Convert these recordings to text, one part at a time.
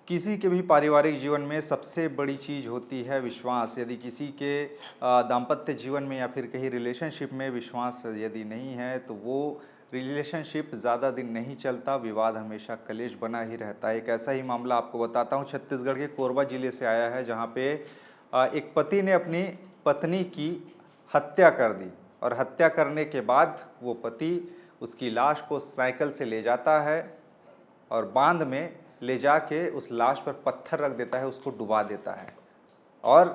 किसी के भी पारिवारिक जीवन में सबसे बड़ी चीज़ होती है विश्वास। यदि किसी के दाम्पत्य जीवन में या फिर कहीं रिलेशनशिप में विश्वास यदि नहीं है तो वो रिलेशनशिप ज़्यादा दिन नहीं चलता, विवाद हमेशा कलेश बना ही रहता है। एक ऐसा ही मामला आपको बताता हूँ, छत्तीसगढ़ के कोरबा ज़िले से आया है, जहाँ पे एक पति ने अपनी पत्नी की हत्या कर दी और हत्या करने के बाद वो पति उसकी लाश को साइकिल से ले जाता है और बांध में ले जाके उस लाश पर पत्थर रख देता है, उसको डुबा देता है और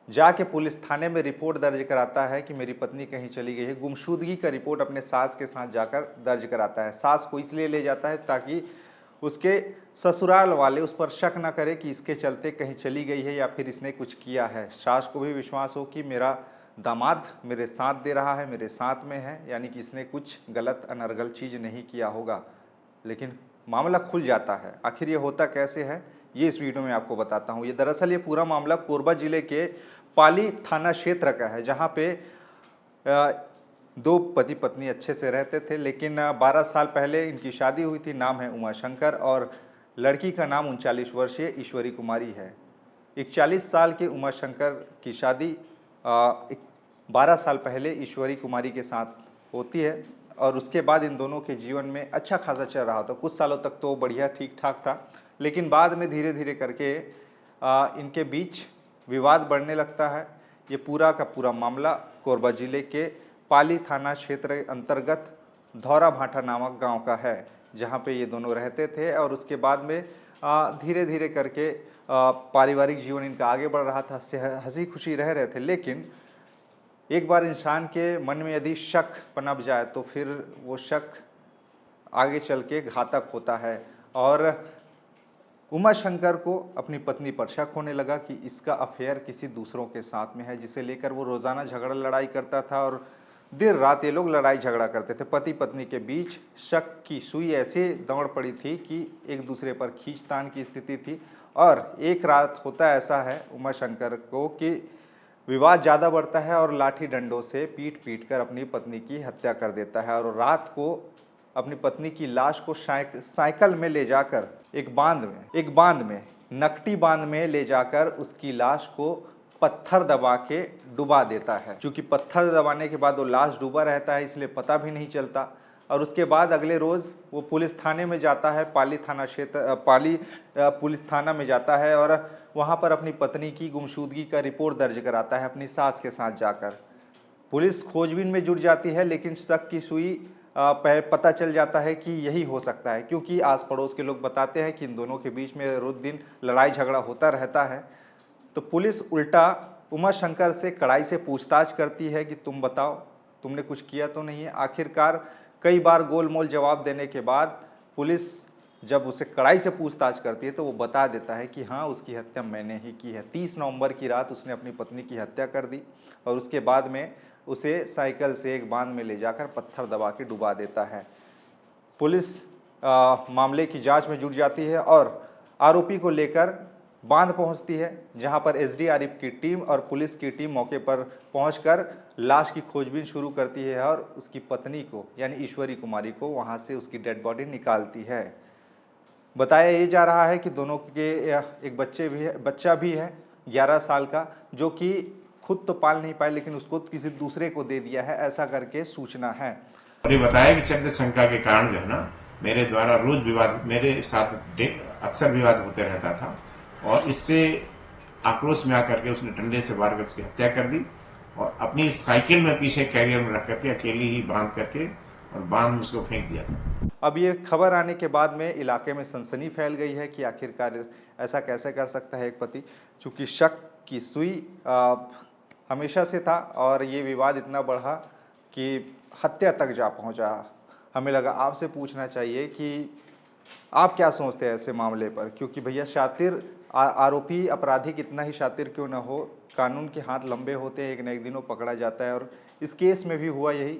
जाके पुलिस थाने में रिपोर्ट दर्ज कराता है कि मेरी पत्नी कहीं चली गई है। गुमशुदगी का रिपोर्ट अपने सास के साथ जाकर दर्ज कराता है। सास को इसलिए ले जाता है ताकि उसके ससुराल वाले उस पर शक ना करें कि इसके चलते कहीं चली गई है या फिर इसने कुछ किया है। सास को भी विश्वास हो कि मेरा दामाद मेरे साथ दे रहा है, मेरे साथ में है, यानी कि इसने कुछ गलत अनर्गल चीज़ नहीं किया होगा। लेकिन मामला खुल जाता है। आखिर ये होता कैसे है, ये इस वीडियो में आपको बताता हूँ। ये दरअसल ये पूरा मामला कोरबा जिले के पाली थाना क्षेत्र का है, जहाँ पे दो पति पत्नी अच्छे से रहते थे, लेकिन 12 साल पहले इनकी शादी हुई थी। नाम है उमा शंकर और लड़की का नाम 39 वर्षीय ईश्वरी कुमारी है। 41 साल के उमा शंकर की शादी 12 साल पहले ईश्वरी कुमारी के साथ होती है और उसके बाद इन दोनों के जीवन में अच्छा खासा चल रहा था। कुछ सालों तक तो बढ़िया ठीक ठाक था, लेकिन बाद में धीरे धीरे करके इनके बीच विवाद बढ़ने लगता है। ये पूरा का पूरा मामला कोरबा जिले के पाली थाना क्षेत्र अंतर्गत धौरा भाटा नामक गांव का है, जहां पे ये दोनों रहते थे और उसके बाद में धीरे धीरे करके पारिवारिक जीवन इनका आगे बढ़ रहा था, हंसी खुशी रह रहे थे। लेकिन एक बार इंसान के मन में यदि शक पनप जाए तो फिर वो शक आगे चल के घातक होता है और उमा शंकर को अपनी पत्नी पर शक होने लगा कि इसका अफेयर किसी दूसरों के साथ में है, जिसे लेकर वो रोज़ाना झगड़ा लड़ाई करता था और देर रात ये लोग लड़ाई झगड़ा करते थे। पति पत्नी के बीच शक की सुई ऐसे दौड़ पड़ी थी कि एक दूसरे पर खींचतान की स्थिति थी। और एक रात होता ऐसा है उमा शंकर को कि विवाद ज़्यादा बढ़ता है और लाठी डंडों से पीट पीट कर अपनी पत्नी की हत्या कर देता है और रात को अपनी पत्नी की लाश को साइकिल में ले जाकर एक बांध में नकटी बांध में ले जाकर उसकी लाश को पत्थर दबा के डुबा देता है। क्योंकि पत्थर दबाने के बाद वो लाश डूबा रहता है, इसलिए पता भी नहीं चलता। और उसके बाद अगले रोज़ वो पुलिस थाने में जाता है, पाली पुलिस थाना में जाता है और वहाँ पर अपनी पत्नी की गुमशुदगी का रिपोर्ट दर्ज कराता है अपनी सास के साथ जाकर। पुलिस खोजबीन में जुट जाती है, लेकिन शक की सुई पता चल जाता है कि यही हो सकता है, क्योंकि आस पड़ोस के लोग बताते हैं कि इन दोनों के बीच में रोज दिन लड़ाई झगड़ा होता रहता है। तो पुलिस उल्टा उमा शंकर से कड़ाई से पूछताछ करती है कि तुम बताओ, तुमने कुछ किया तो नहीं है। आखिरकार कई बार गोलमोल जवाब देने के बाद पुलिस जब उसे कड़ाई से पूछताछ करती है तो वो बता देता है कि हाँ, उसकी हत्या मैंने ही की है। 30 नवंबर की रात उसने अपनी पत्नी की हत्या कर दी और उसके बाद में उसे साइकिल से एक बांध में ले जाकर पत्थर दबा के डुबा देता है। पुलिस मामले की जांच में जुट जाती है और आरोपी को लेकर बांध पहुंचती है, जहां पर एसडीआरएफ की टीम और पुलिस की टीम मौके पर पहुंचकर लाश की खोजबीन शुरू करती है और उसकी पत्नी को यानी ईश्वरी कुमारी को वहां से उसकी डेड बॉडी निकालती है। बताया ये जा रहा है कि दोनों के एक बच्चा भी है 11 साल का, जो कि खुद तो पाल नहीं पाए लेकिन उसको किसी दूसरे को दे दिया है, ऐसा करके सूचना है। और ये बताया कि चक्र शंका के कारण जो है ना, मेरे द्वारा रोज विवाद, मेरे साथ अक्सर विवाद होते रहता था और इससे आक्रोश में आकर के उसने डंडे से मारकर उसकी हत्या कर दी और अपनी साइकिल में पीछे कैरियर में रख करके अकेली ही बांध करके और बांध में उसको फेंक दिया था। अब ये खबर आने के बाद में इलाके में सनसनी फैल गई है कि आखिरकार ऐसा कैसे कर सकता है एक पति, चूँकि शक की सुई हमेशा से था और ये विवाद इतना बढ़ा कि हत्या तक जा पहुंचा। हमें लगा आपसे पूछना चाहिए कि आप क्या सोचते हैं ऐसे मामले पर, क्योंकि भैया शातिर आरोपी अपराधी कितना ही शातिर क्यों ना हो, कानून के हाथ लंबे होते हैं, एक न एक दिन वो पकड़ा जाता है। और इस केस में भी हुआ यही।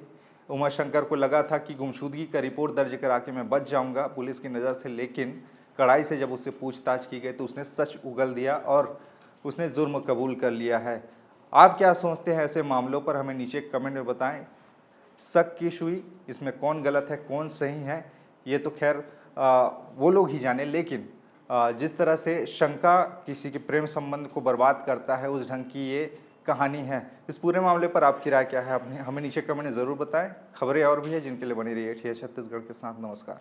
उमा शंकर को लगा था कि गुमशुदगी का रिपोर्ट दर्ज करा के मैं बच जाऊंगा पुलिस की नज़र से, लेकिन कड़ाई से जब उससे पूछताछ की गई तो उसने सच उगल दिया और उसने जुर्म कबूल कर लिया है। आप क्या सोचते हैं ऐसे मामलों पर, हमें नीचे कमेंट में बताएं। शक की सुई, इसमें कौन गलत है कौन सही है, ये तो खैर वो लोग ही जाने, लेकिन जिस तरह से शंका किसी के प्रेम संबंध को बर्बाद करता है, उस ढंग की ये कहानी है। इस पूरे मामले पर आपकी राय क्या है? अपने हमें नीचे कमेंट में ज़रूर बताएं। खबरें और भी है जिनके लिए बनी रहिए छत्तीसगढ़ के साथ। नमस्कार।